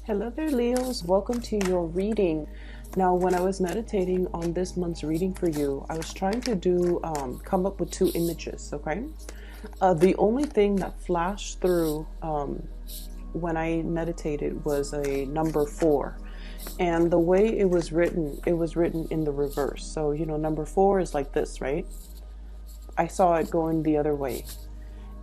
Hello there, Leos. Welcome to your reading. Now, when I was meditating on this month's reading for you, I was trying to come up with two images, okay? The only thing that flashed through when I meditated was a number 4. And the way it was written in the reverse. So, number 4 is like this, right? I saw it going the other way.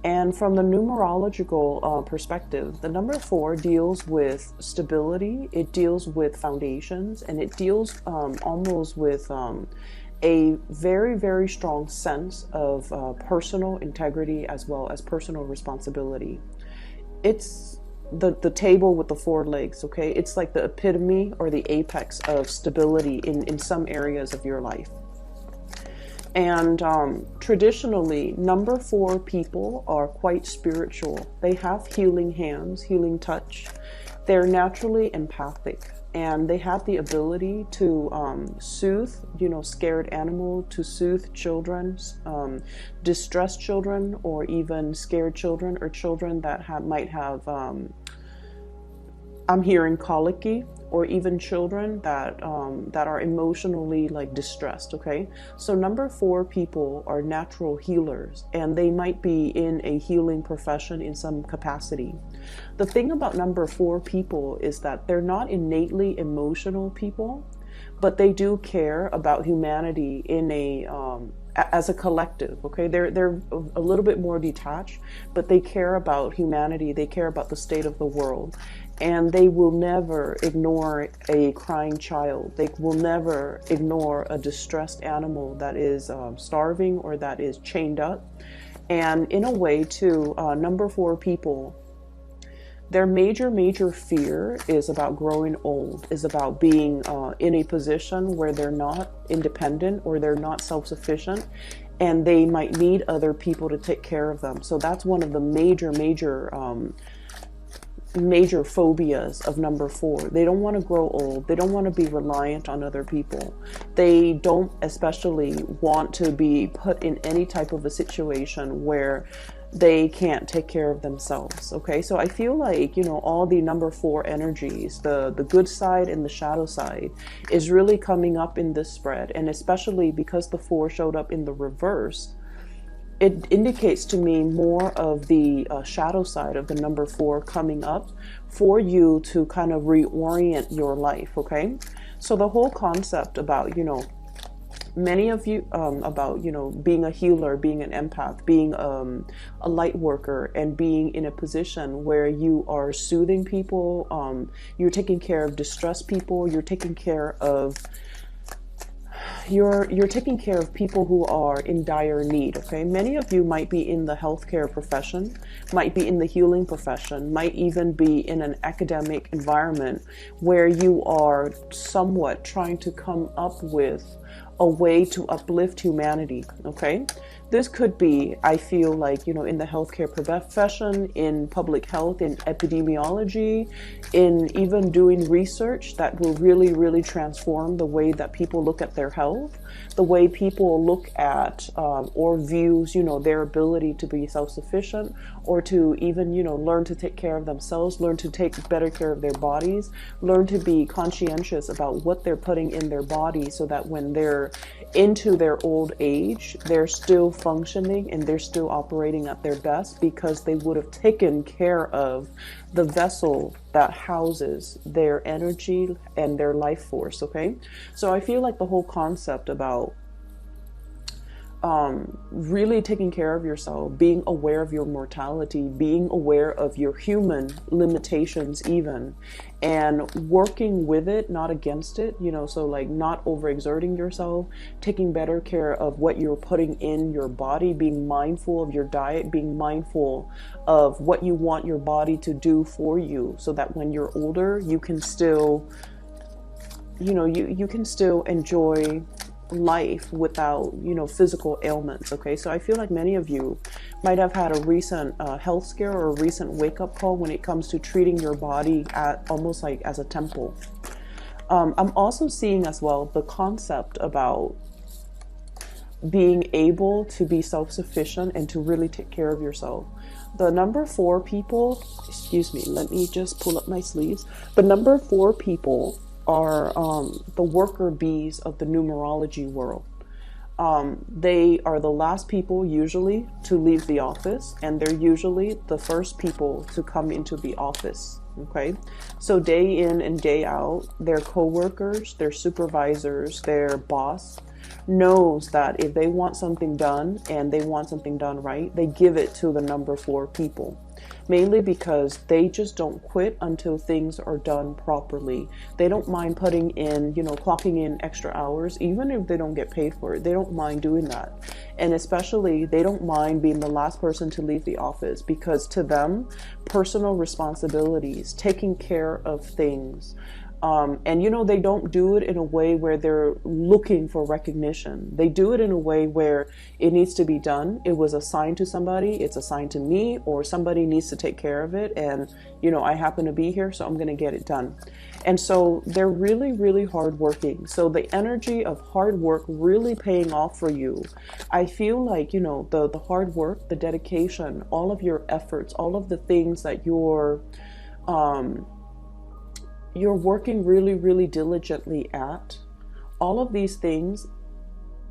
And from the numerological perspective, the number 4 deals with stability, it deals with foundations, and it deals almost with a very, very strong sense of personal integrity as well as personal responsibility. It's the table with the 4 legs, okay? It's like the epitome or the apex of stability in some areas of your life. And traditionally, number 4 people are quite spiritual. They have healing hands, healing touch. They're naturally empathic, and they have the ability to soothe, scared animal, to soothe children, distressed children, or even scared children, or children that might have, I'm hearing colicky, or even children that are emotionally distressed. Okay, so number 4 people are natural healers, and they might be in a healing profession in some capacity. The thing about number 4 people is that they're not innately emotional people, but they do care about humanity in as a collective. Okay, they're a little bit more detached, but they care about humanity. They care about the state of the world. And they will never ignore a crying child. They will never ignore a distressed animal that is starving or that is chained up. And in a way, too, number 4 people, their major fear is about growing old, is about being in a position where they're not independent or they're not self-sufficient, and they might need other people to take care of them. So that's one of the major phobias of number 4. They don't want to grow old. They don't want to be reliant on other people. They don't especially want to be put in any type of a situation where they can't take care of themselves. Okay, so I feel like, all the number 4 energies, the good side and the shadow side, is really coming up in this spread. And especially because the 4 showed up in the reverse, it indicates to me more of the shadow side of the number 4 coming up for you to kind of reorient your life. Okay, so the whole concept about, many of you about being a healer, being an empath, being a light worker, and being in a position where you are soothing people, you're taking care of distressed people, you're taking care of people who are in dire need. Okay, many of you might be in the healthcare profession, might be in the healing profession, might even be in an academic environment where you are somewhat trying to come up with a way to uplift humanity. Okay, this could be, I feel like, in the healthcare profession, in public health, in epidemiology, in even doing research that will really transform the way that people look at their health, the way people look at or views, their ability to be self-sufficient, or to even, learn to take care of themselves, learn to take better care of their bodies, learn to be conscientious about what they're putting in their body, so that when they're into their old age, they're still functioning and they're still operating at their best, because they would have taken care of the vessel that houses their energy and their life force. Okay, so I feel like the whole concept about really taking care of yourself, being aware of your mortality, being aware of your human limitations even, and working with it, not against it, so not overexerting yourself, taking better care of what you're putting in your body, being mindful of your diet, being mindful of what you want your body to do for you, so that when you're older, you can still, you can still enjoy life without physical ailments. Okay, so I feel like many of you might have had a recent health scare or a recent wake-up call when it comes to treating your body at almost like as a temple. I'm also seeing as well the concept about being able to be self-sufficient and to really take care of yourself. The number 4 people, excuse me, let me just pull up my sleeves. The number 4 people are the worker bees of the numerology world. They are the last people usually to leave the office, and they're usually the first people to come into the office. Okay, so day in and day out, their coworkers, their supervisors, their boss knows that if they want something done and they want something done right, they give it to the number 4 people. Mainly because they just don't quit until things are done properly. They don't mind putting in, clocking in extra hours, even if they don't get paid for it. They don't mind doing that. And especially, they don't mind being the last person to leave the office, because to them, personal responsibilities, taking care of things, and they don't do it in a way where they're looking for recognition. They do it in a way where it needs to be done. It was assigned to somebody, it's assigned to me, or somebody needs to take care of it. And, I happen to be here, so I'm going to get it done. And so they're really, really hardworking. So the energy of hard work really paying off for you. I feel like, the hard work, the dedication, all of your efforts, all of the things that you're working really, really diligently at, all of these things,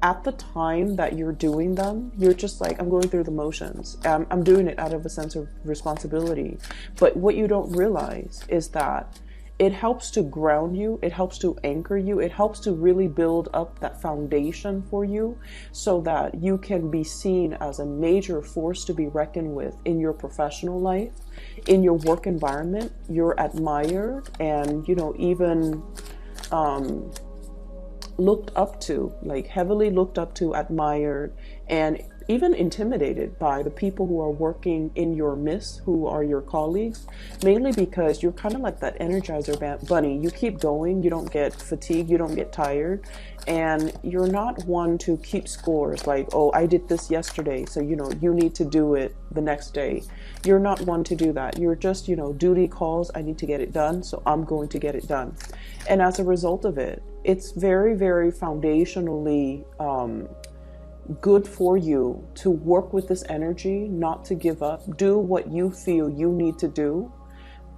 at the time that you're doing them, you're just like, I'm going through the motions. I'm doing it out of a sense of responsibility. But what you don't realize is that it helps to ground you, it helps to anchor you, it helps to really build up that foundation for you so that you can be seen as a major force to be reckoned with in your professional life, in your work environment. You're admired and, even looked up to, like heavily looked up to, admired, and even intimidated by the people who are working in your midst, who are your colleagues, mainly because you're kind of like that Energizer bunny. You keep going, you don't get fatigued, you don't get tired, and you're not one to keep scores like, oh, I did this yesterday, so you need to do it the next day. You're not one to do that. You're just, duty calls, I need to get it done, so I'm going to get it done. And as a result of it, it's very, very foundationally good for you to work with this energy, not to give up, do what you feel you need to do,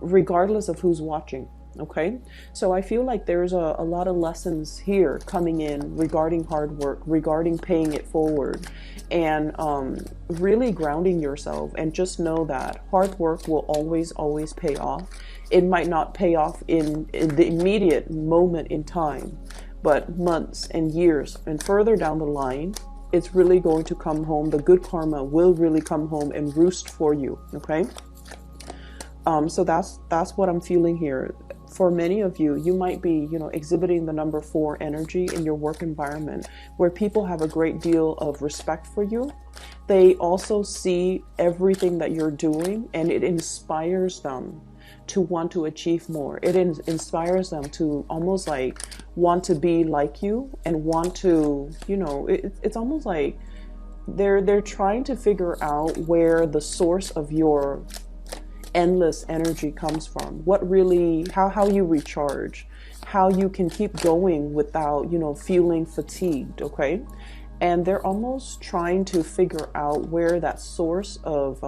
regardless of who's watching. Okay, so I feel like there's a lot of lessons here coming in regarding hard work, regarding paying it forward, and really grounding yourself. And just know that hard work will always, always pay off. It might not pay off in the immediate moment in time, but months and years and further down the line, it's really going to come home. The good karma will really come home and roost for you. Okay. So that's what I'm feeling here. For many of you, you might be, exhibiting the number 4 energy in your work environment, where people have a great deal of respect for you. They also see everything that you're doing, and it inspires them to want to achieve more. It inspires them to almost like want to be like you and want to, it's almost like they're trying to figure out where the source of your endless energy comes from, what really, how you recharge, how you can keep going without, feeling fatigued. Okay. And they're almost trying to figure out where that source of,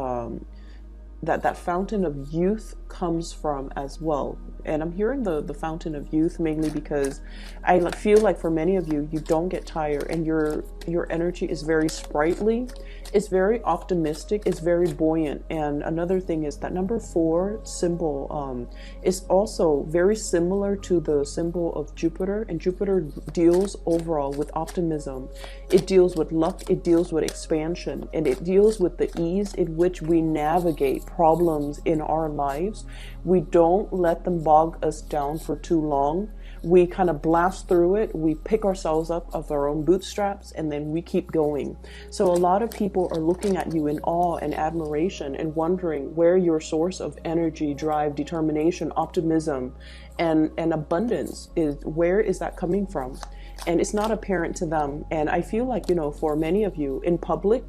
that fountain of youth comes from as well. And I'm hearing the fountain of youth mainly because I feel like for many of you, you don't get tired, and your energy is very sprightly, it's very optimistic, it's very buoyant. And another thing is that number 4 symbol is also very similar to the symbol of Jupiter, and Jupiter deals overall with optimism. It deals with luck, it deals with expansion, and it deals with the ease in which we navigate problems in our lives. We don't let them bog us down for too long. We kind of blast through it. We pick ourselves up of our own bootstraps, and then we keep going. So a lot of people are looking at you in awe and admiration and wondering where your source of energy, drive, determination, optimism, and abundance is. Where is that coming from? And it's not apparent to them. And I feel like, for many of you in public,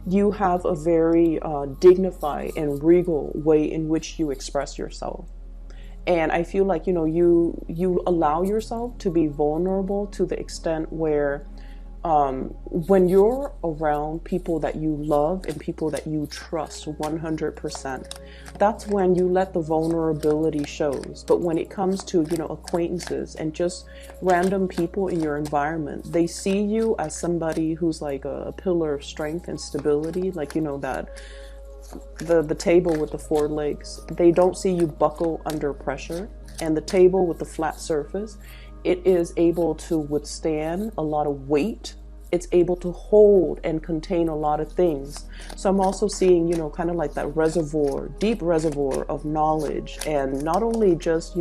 you have a very dignified and regal way in which you express yourself. And I feel like, you allow yourself to be vulnerable to the extent where When you're around people that you love and people that you trust 100%, that's when you let the vulnerability shows. But when it comes to, acquaintances and just random people in your environment, they see you as somebody who's like a pillar of strength and stability, like, that the table with the four legs. They don't see you buckle under pressure. And the table with the flat surface, it is able to withstand a lot of weight. It's able to hold and contain a lot of things. So I'm also seeing, kind of like that reservoir, deep reservoir of knowledge, and not only just,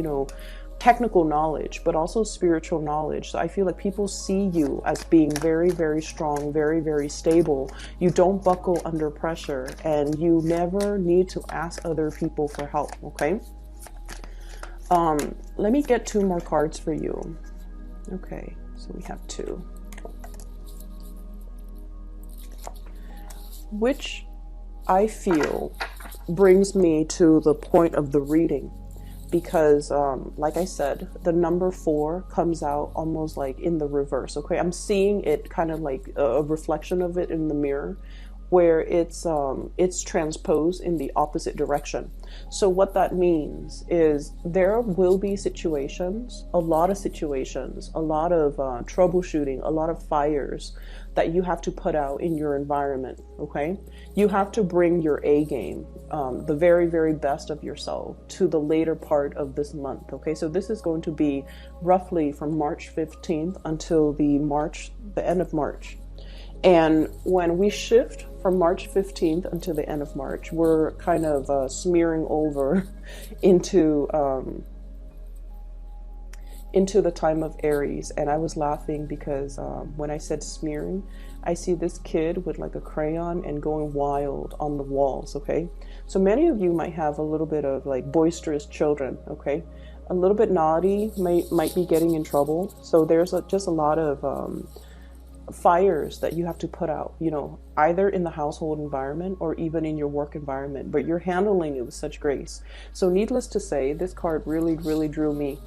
technical knowledge, but also spiritual knowledge. So I feel like people see you as being very, very strong, very, very stable. You don't buckle under pressure, and you never need to ask other people for help, okay? Let me get two more cards for you. Okay, so we have two. Which I feel brings me to the point of the reading, because like I said, the number 4 comes out almost like in the reverse. Okay, I'm seeing it kind of like a reflection of it in the mirror, where it's transposed in the opposite direction. So what that means is there will be situations, a lot of troubleshooting, a lot of fires that you have to put out in your environment, okay? You have to bring your A game, the very, very best of yourself to the later part of this month, okay? So this is going to be roughly from March 15th until the end of March. And when we shift from March 15th until the end of March, we're kind of smearing over into the time of Aries. And I was laughing because when I said smearing, I see this kid with like a crayon and going wild on the walls, okay? So many of you might have a little bit of like boisterous children, okay? A little bit naughty, might be getting in trouble. So there's just a lot of fires that you have to put out, either in the household environment or even in your work environment, but you're handling it with such grace. So needless to say, this card really, really drew me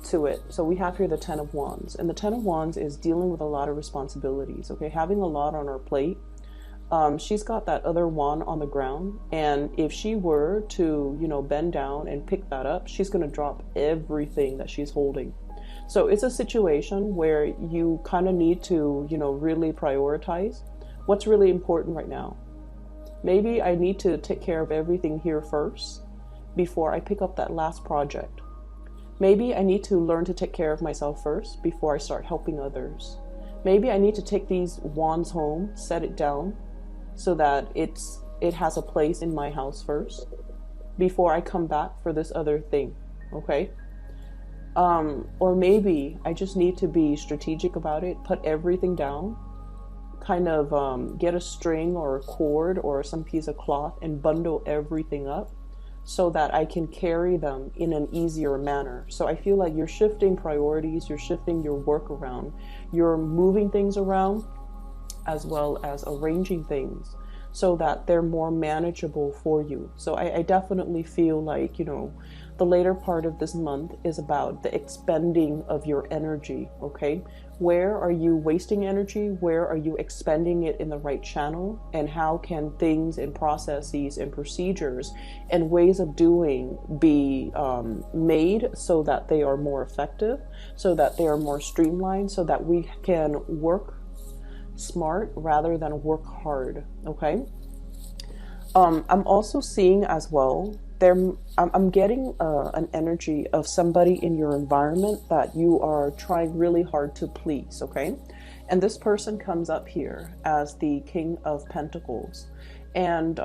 to it. So we have here the 10 of Wands, and the 10 of Wands is dealing with a lot of responsibilities, okay, having a lot on her plate. She's got that other wand on the ground, and if she were to, bend down and pick that up, she's going to drop everything that she's holding. So it's a situation where you kind of need to, really prioritize what's really important right now. Maybe I need to take care of everything here first before I pick up that last project. Maybe I need to learn to take care of myself first before I start helping others. Maybe I need to take these wands home, set it down so that it has a place in my house first before I come back for this other thing, okay? Or maybe I just need to be strategic about it, put everything down, kind of get a string or a cord or some piece of cloth and bundle everything up so that I can carry them in an easier manner. So I feel like you're shifting priorities, you're shifting your work around, you're moving things around, as well as arranging things so that they're more manageable for you. So I definitely feel like, the later part of this month is about the expending of your energy, okay? Where are you wasting energy? Where are you expending it in the right channel? And how can things and processes and procedures and ways of doing be made so that they are more effective, so that they are more streamlined, so that we can work smart rather than work hard, okay? I'm also seeing as well, I'm getting an energy of somebody in your environment that you are trying really hard to please, okay? And this person comes up here as the King of Pentacles. And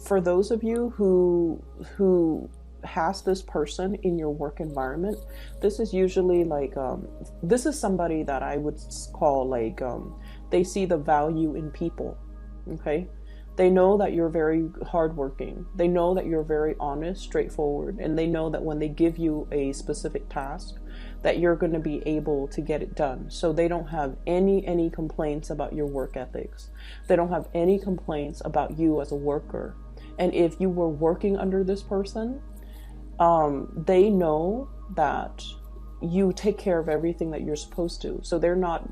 for those of you who has this person in your work environment, this is usually like, this is somebody that I would call like, they see the value in people, okay? They know that you're very hardworking. They know that you're very honest, straightforward, and they know that when they give you a specific task, that you're going to be able to get it done. So they don't have any complaints about your work ethics. They don't have any complaints about you as a worker. And if you were working under this person, they know that you take care of everything that you're supposed to. So they're not,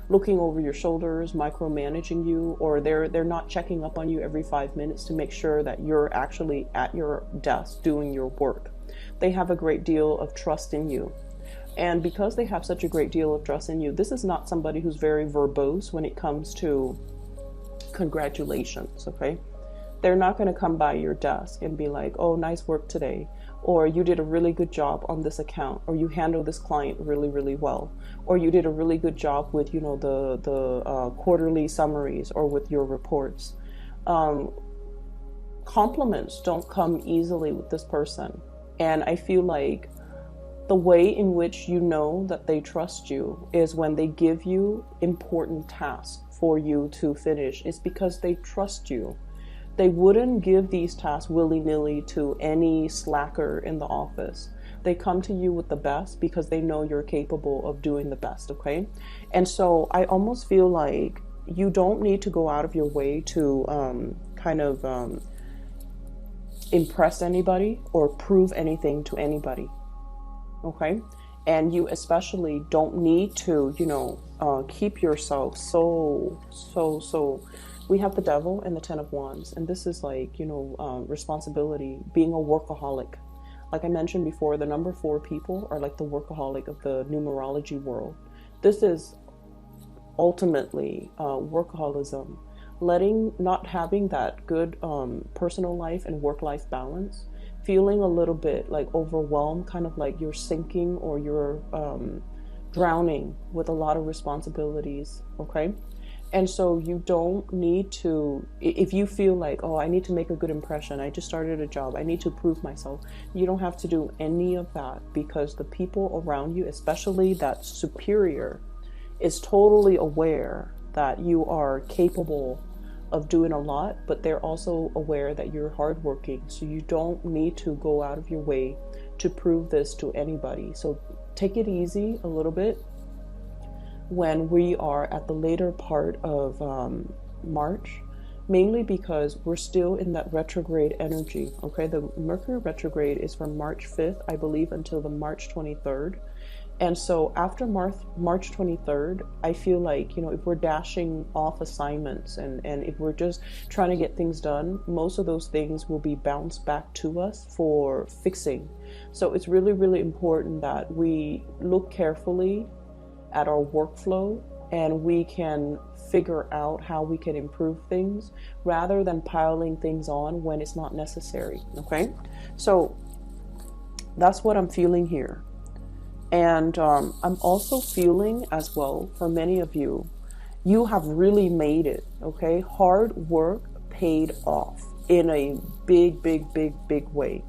looking over your shoulders, micromanaging you, or they're not checking up on you every 5 minutes to make sure that you're actually at your desk doing your work. They have a great deal of trust in you. And because they have such a great deal of trust in you, this is not somebody who's very verbose when it comes to congratulations, okay? They're not going to come by your desk and be like, oh, nice work today, or you did a really good job on this account, or you handled this client really, really well, or you did a really good job with, the quarterly summaries or with your reports. Compliments don't come easily with this person. And I feel like the way in which you know that they trust you is when they give you important tasks for you to finish. It's because they trust you. They wouldn't give these tasks willy-nilly to any slacker in the office. They come to you with the best because they know you're capable of doing the best, okay? And so I almost feel like you don't need to go out of your way to impress anybody or prove anything to anybody, okay? And you especially don't need to, keep yourself so. We have the Devil and the Ten of Wands, and this is like, responsibility, being a workaholic. Like I mentioned before, the number 4 people are like the workaholic of the numerology world. This is ultimately workaholism, not having that good personal life and work-life balance, feeling a little bit like overwhelmed, kind of like you're sinking or you're drowning with a lot of responsibilities, okay? And so you don't need to, if you feel like, oh, I need to make a good impression, I just started a job, I need to prove myself, you don't have to do any of that, because the people around you, especially that superior, is totally aware that you are capable of doing a lot, but they're also aware that you're hardworking. So you don't need to go out of your way to prove this to anybody. So take it easy a little bit when we are at the later part of March, mainly because we're still in that retrograde energy, okay? The Mercury retrograde is from March 5th, I believe, until the March 23rd. And so after March 23rd, I feel like, if we're dashing off assignments and if we're just trying to get things done, most of those things will be bounced back to us for fixing. So it's really, really important that we look carefully at our workflow and we can figure out how we can improve things rather than piling things on when it's not necessary, okay? So that's what I'm feeling here. And I'm also feeling as well, for many of you, you have really made it, okay? Hard work paid off in a big, big, big, big way.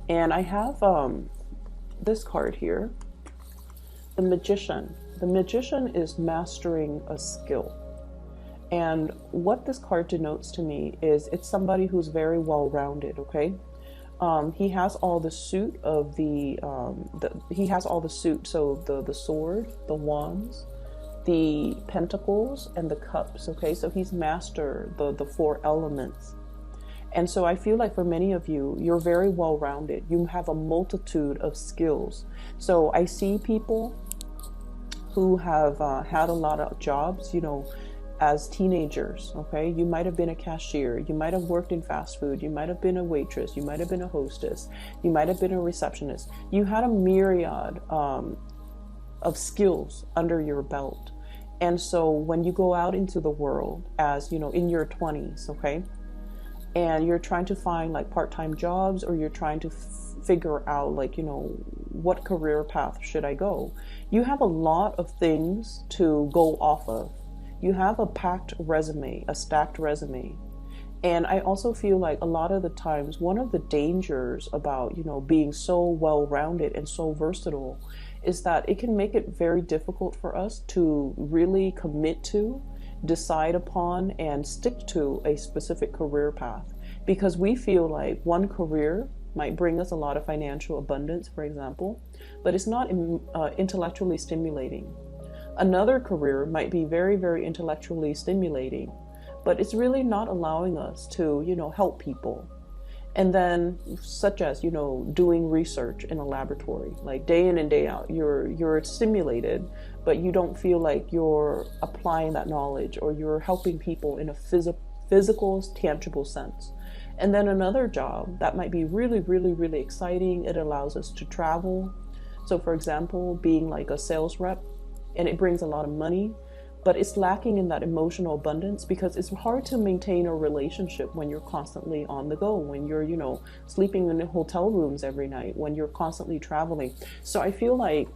And I have this card here, the Magician. The Magician is mastering a skill. And what this card denotes to me is it's somebody who's very well-rounded, okay? He has all the suit of he has all the suit. So the sword, the wands, the pentacles, and the cups, okay? So he's mastered the 4 elements. And so I feel like for many of you, you're very well-rounded. You have a multitude of skills. So I see people who have had a lot of jobs, as teenagers, okay? You might have been a cashier, you might have worked in fast food, you might have been a waitress, you might have been a hostess, you might have been a receptionist. You had a myriad of skills under your belt. And so when you go out into the world as, in your 20s, okay? And you're trying to find like part-time jobs, or you're trying to figure out like, what career path should I go? You have a lot of things to go off of. You have a packed resume, a stacked resume. And I also feel like a lot of the times, one of the dangers about, being so well-rounded and so versatile is that it can make it very difficult for us to really commit to, decide upon, and stick to a specific career path, because we feel like one career might bring us a lot of financial abundance, for example, but it's not intellectually stimulating. Another career might be very, very intellectually stimulating, but it's really not allowing us to, help people. And then such as, doing research in a laboratory, like day in and day out, you're stimulated, but you don't feel like you're applying that knowledge or you're helping people in a physical, tangible sense. And then another job that might be really, really, really exciting. It allows us to travel. So for example, being like a sales rep, and it brings a lot of money, but it's lacking in that emotional abundance because it's hard to maintain a relationship when you're constantly on the go, when you're, sleeping in hotel rooms every night, when you're constantly traveling. So I feel like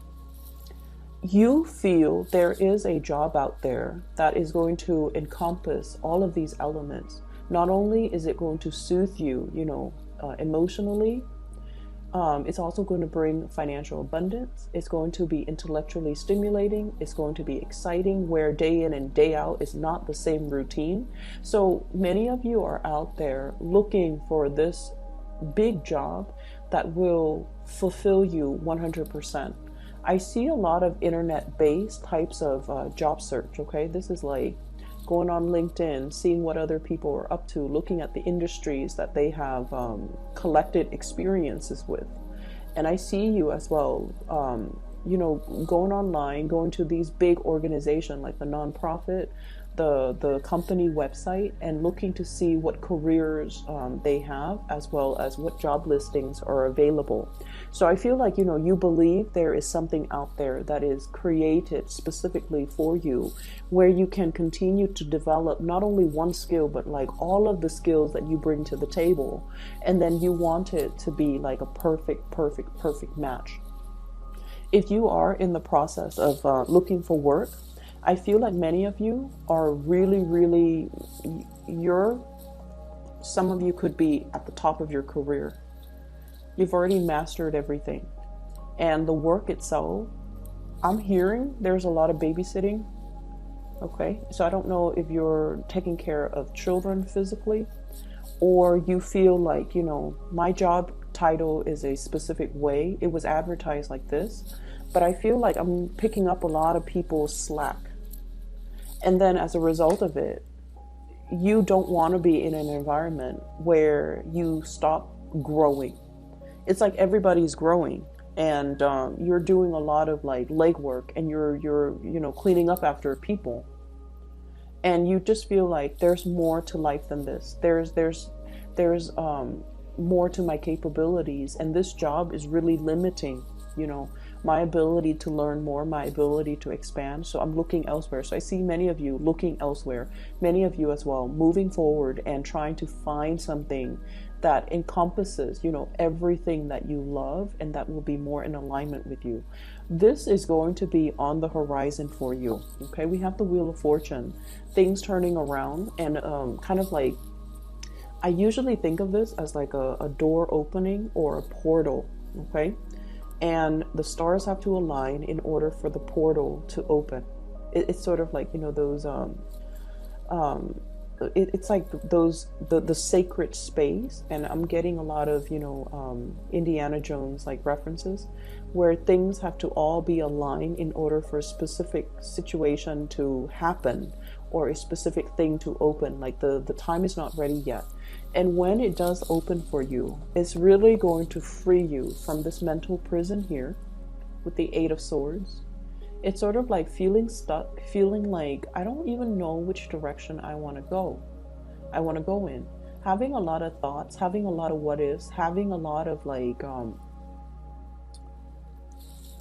you feel there is a job out there that is going to encompass all of these elements. Not only is it going to soothe you, emotionally, it's also going to bring financial abundance. It's going to be intellectually stimulating. It's going to be exciting, where day in and day out is not the same routine. So many of you are out there looking for this big job that will fulfill you 100%. I see a lot of internet-based types of job search, okay? This is like going on LinkedIn, seeing what other people are up to, looking at the industries that they have collected experiences with. And I see you as well, going online, going to these big organizations like the nonprofit, the company website, and looking to see what careers they have, as well as what job listings are available. So I feel like, you believe there is something out there that is created specifically for you, where you can continue to develop not only one skill, but like all of the skills that you bring to the table. And then you want it to be like a perfect match. If you are in the process of looking for work, I feel like many of you are really, really, some of you could be at the top of your career. You've already mastered everything. And the work itself, I'm hearing there's a lot of babysitting. Okay. So I don't know if you're taking care of children physically, or you feel like, my job title is a specific way. It was advertised like this, but I feel like I'm picking up a lot of people's slack. And then as a result of it, you don't want to be in an environment where you stop growing. It's like everybody's growing, and you're doing a lot of like legwork, and you're cleaning up after people, and you just feel like there's more to life than this. There's more to my capabilities, and this job is really limiting, my ability to learn more, my ability to expand. So I'm looking elsewhere. So I see many of you looking elsewhere, many of you as well, moving forward and trying to find something that encompasses, everything that you love, and that will be more in alignment with you. This is going to be on the horizon for you. Okay. We have the Wheel of Fortune, things turning around, and kind of like, I usually think of this as like a door opening or a portal. Okay. And the stars have to align in order for the portal to open. It's sort of like, those, it's like the sacred space. And I'm getting a lot of, Indiana Jones like references, where things have to all be aligned in order for a specific situation to happen, or a specific thing to open. Like the time is not ready yet. And when it does open for you, it's really going to free you from this mental prison here with the Eight of Swords. It's sort of like feeling stuck, feeling like I don't even know which direction I want to go. I want to go in. Having a lot of thoughts, having a lot of what ifs, having a lot of like,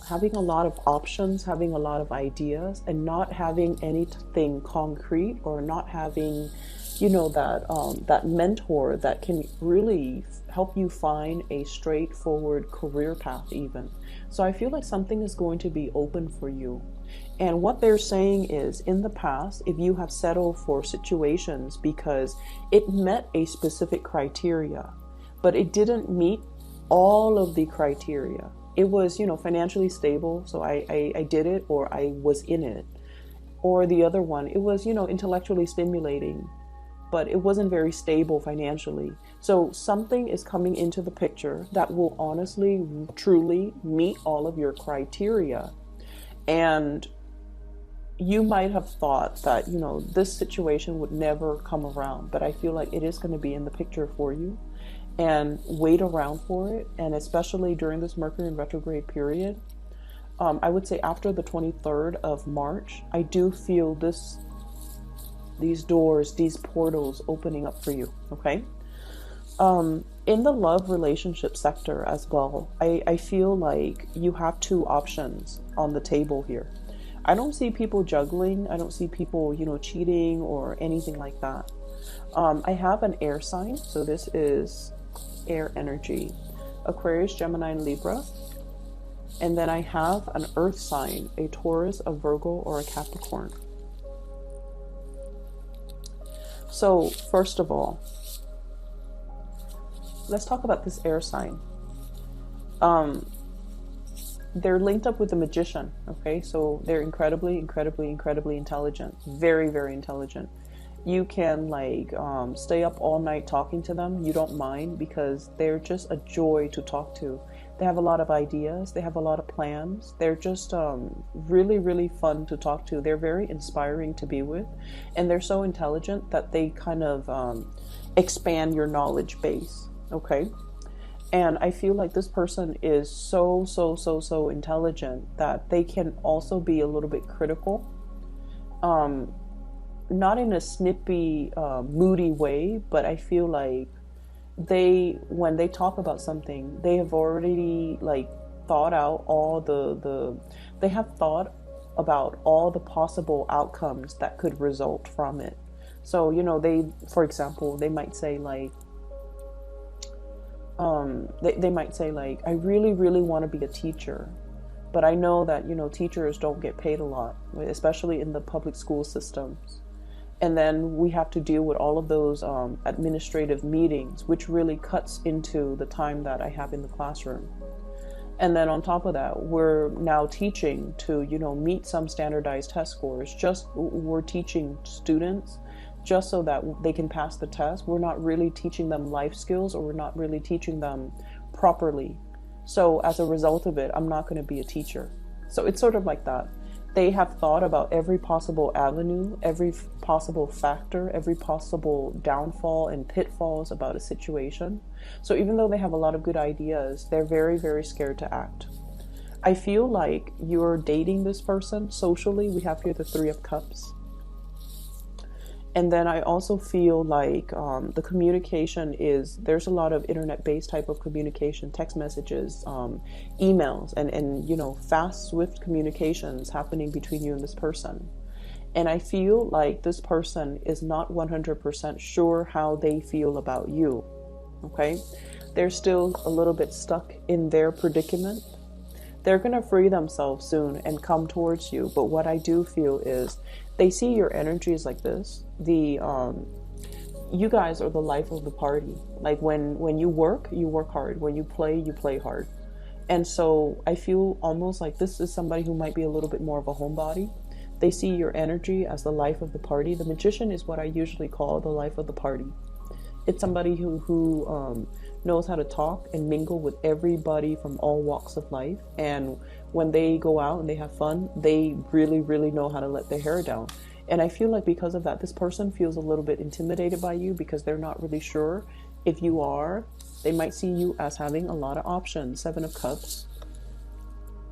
having a lot of options, having a lot of ideas, and not having anything concrete, or not having, that mentor that can really help you find a straightforward career path even. So I feel like something is going to be open for you. And what they're saying is, in the past, if you have settled for situations because it met a specific criteria, but it didn't meet all of the criteria. It was, financially stable, so I did it, or I was in it. Or the other one, it was, intellectually stimulating, but it wasn't very stable financially. So something is coming into the picture that will honestly, truly meet all of your criteria. And you might have thought that, this situation would never come around, but I feel like it is going to be in the picture for you. and wait around for it. And especially during this Mercury in retrograde period, I would say after the 23rd of March, I do feel these doors, these portals opening up for you, okay? In the love relationship sector as well, I feel like you have two options on the table here. I don't see people juggling. I don't see people, cheating or anything like that. I have an air sign, so this is air energy, Aquarius, Gemini, and Libra. And then I have an earth sign, a Taurus, a Virgo, or a Capricorn. So first of all, let's talk about this air sign. They're linked up with the magician, okay? So they're incredibly, incredibly, incredibly intelligent. Very, very intelligent. You can stay up all night talking to them. You don't mind, because they're just a joy to talk to. They have a lot of ideas. They have a lot of plans. They're just really, really fun to talk to. They're very inspiring to be with. And they're so intelligent that they kind of expand your knowledge base, okay? And I feel like this person is so intelligent that they can also be a little bit critical. Not in a snippy, moody way, but I feel like when they talk about something, they have already thought out all they have thought about all the possible outcomes that could result from it. So, for example, they might say they might say I really, really want to be a teacher, but I know that, teachers don't get paid a lot, especially in the public school systems. And then we have to deal with all of those administrative meetings, which really cuts into the time that I have in the classroom. And then on top of that, we're now teaching to, meet some standardized test scores. We're teaching students just so that they can pass the test. We're not really teaching them life skills, or we're not really teaching them properly. So as a result of it, I'm not going to be a teacher. So it's sort of like that. They have thought about every possible avenue, every possible factor, every possible downfall and pitfalls about a situation. So even though they have a lot of good ideas, they're very, very scared to act. I feel like you're dating this person socially. We have here the Three of Cups. And then I also feel like the communication there's a lot of internet-based type of communication, text messages, emails, and fast, swift communications happening between you and this person. And I feel like this person is not 100% sure how they feel about you, okay? They're still a little bit stuck in their predicament. They're going to free themselves soon and come towards you. But what I do feel is they see your energies like this. You guys are the life of the party. Like when you work hard. When you play hard. And so I feel almost like this is somebody who might be a little bit more of a homebody. They see your energy as the life of the party. The magician is what I usually call the life of the party. It's somebody who knows how to talk and mingle with everybody from all walks of life. And when they go out and they have fun, they really, really know how to let their hair down. And I feel like because of that, this person feels a little bit intimidated by you, because they're not really sure if you are. They might see you as having a lot of options. Seven of Cups.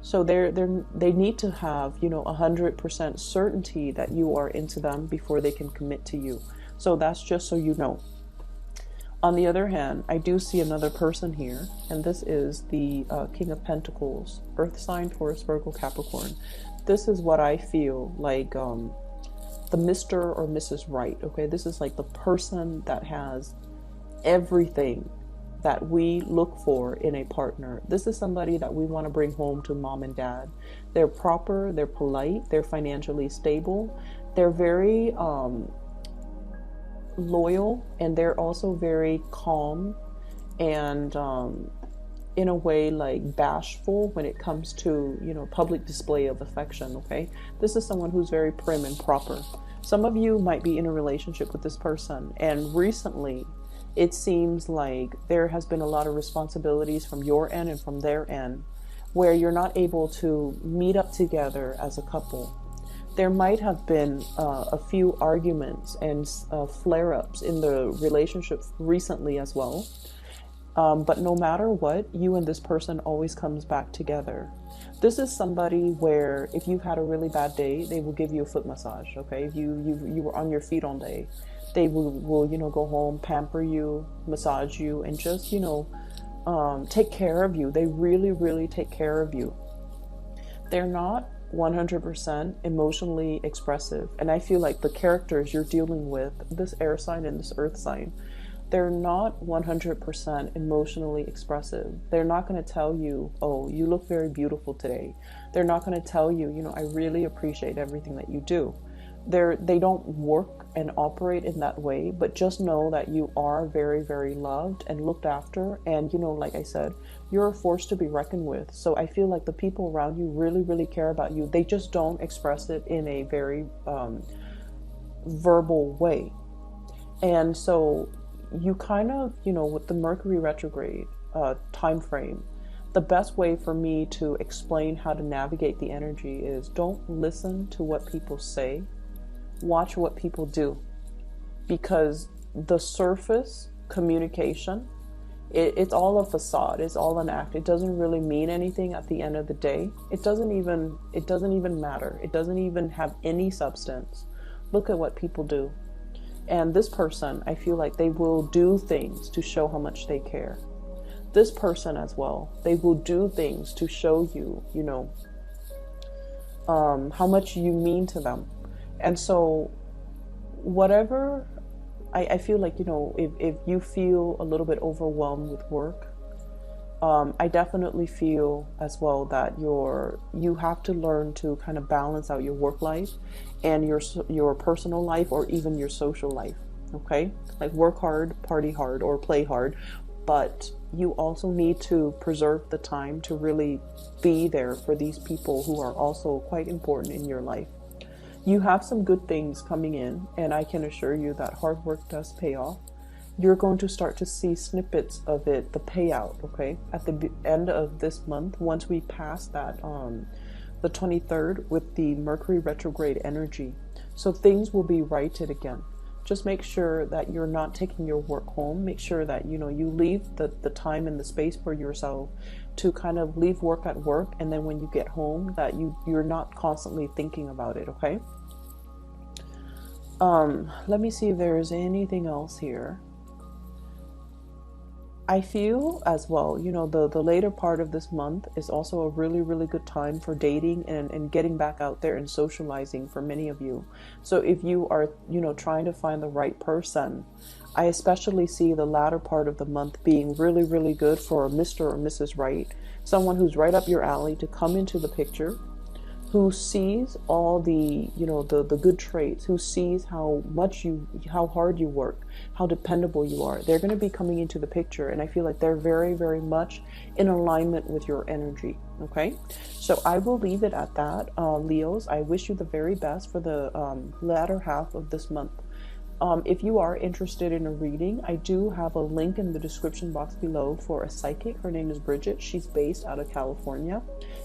So they need to have 100% certainty that you are into them before they can commit to you. So that's just so you know. On the other hand, I do see another person here, and this is the King of Pentacles, Earth sign, Taurus, Virgo, Capricorn. This is what I feel like the Mr. or Mrs. Right, okay? This is like the person that has everything that we look for in a partner. This is somebody that we want to bring home to mom and dad. They're proper, they're polite, they're financially stable, they're very loyal, and they're also very calm and in a way bashful when it comes to public display of affection. Okay, this is someone who's very prim and proper. Some of you might be in a relationship with this person, and recently it seems like there has been a lot of responsibilities from your end and from their end where you're not able to meet up together as a couple. There might have been a few arguments and flare-ups in the relationship recently as well. But no matter what, you and this person always comes back together. This is somebody where if you've had a really bad day, they will give you a foot massage. Okay, if you were on your feet all day, they will go home, pamper you, massage you, and just take care of you. They really, really take care of you. They're not 100% emotionally expressive, and I feel like the characters you're dealing with, this air sign and this earth sign, they're not 100% emotionally expressive. They're not going to tell you, oh, you look very beautiful today. They're not going to tell you, I really appreciate everything that you do. They don't work and operate in that way, but just know that you are very, very loved and looked after. And, like I said, you're a force to be reckoned with. So I feel like the people around you really, really care about you. They just don't express it in a very verbal way. And so you kind of, with the Mercury retrograde time frame, the best way for me to explain how to navigate the energy is don't listen to what people say. Watch what people do, because the surface communication, it's all a facade. It's all an act. It doesn't really mean anything at the end of the day. It doesn't even matter. It doesn't even have any substance. Look at what people do. And this person, I feel like they will do things to show how much they care. This person as well, they will do things to show you, how much you mean to them. And so whatever, I feel like, if you feel a little bit overwhelmed with work, I definitely feel as well that you have to learn to kind of balance out your work life and your personal life, or even your social life. Okay, like work hard, party hard, or play hard, but you also need to preserve the time to really be there for these people who are also quite important in your life. You have some good things coming in, and I can assure you that hard work does pay off. You're going to start to see snippets of it, the payout, okay, at the end of this month, once we pass that, the 23rd, with the Mercury retrograde energy. So things will be righted again. Just make sure that you're not taking your work home. Make sure that, you leave the time and the space for yourself to kind of leave work at work. And then when you get home, that you're not constantly thinking about it, okay? Let me see if there's anything else here. I feel as well, the later part of this month is also a really, really good time for dating and getting back out there and socializing for many of you. So if you are, trying to find the right person, I especially see the latter part of the month being really, really good for Mr. or Mrs. Right, someone who's right up your alley to come into the picture, who sees all the, the good traits, who sees how hard you work, how dependable you are. They're going to be coming into the picture, and I feel like they're very, very much in alignment with your energy. Okay, so I will leave it at that. Leos, I wish you the very best for the latter half of this month. If you are interested in a reading, I do have a link in the description box below for a psychic. Her name is Bridget. She's based out of California.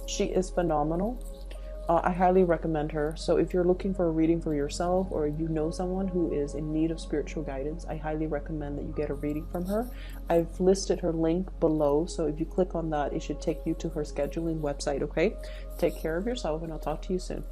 She is phenomenal. I highly recommend her. So if you're looking for a reading for yourself, or you know someone who is in need of spiritual guidance, I highly recommend that you get a reading from her. I've listed her link below, so if you click on that, it should take you to her scheduling website, okay? Take care of yourself, and I'll talk to you soon.